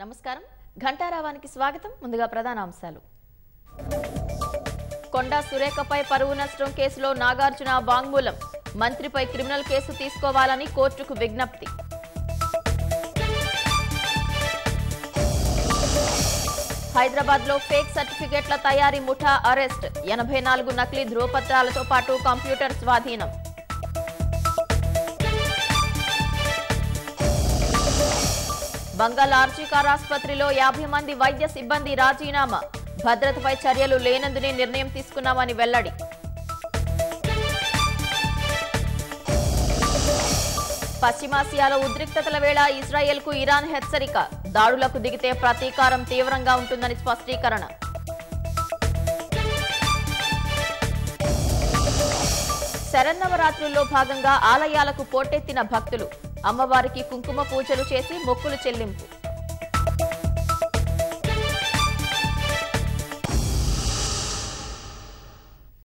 నమస్కారం ఘంటారావానికి స్వాగతం ముందుగా ప్రధాన అంశాలు కొండా సురేఖపై పరువు నష్టం కేసులో నాగార్జున వాంగ్మూలం మంత్రిపై క్రిమినల్ కేసు తీసుకోవాలని కోర్టుకు విజ్ఞప్తి హైదరాబాద్లో ఫేక్ సర్టిఫికెట్ల తయారీ ముఠా అరెస్ట్ 84 నకిలీ ధ్రువపత్రాలతో పాటు కంప్యూటర్ స్వాధీనం బంగాల్ ఆర్జీకార్ ఆసుపత్రిలో 50 మంది వైద్య సిబ్బంది రాజీనామా భద్రతపై చర్యలు లేనందునే నిర్ణయం తీసుకున్నామని వెల్లడి పశ్చిమాసియాలో ఉద్రిక్తతల వేళ ఇజ్రాయెల్కు ఇరాన్ హెచ్చరిక దాడులకు దిగితే ప్రతీకారం తీవ్రంగా ఉంటుందని స్పష్టీకరణ శరన్నవరాత్రుల్లో భాగంగా ఆలయాలకు పోటెత్తిన భక్తులు అమ్మవారికి కుంకుమ పూజలు చేసి మొక్కులు చెల్లింపు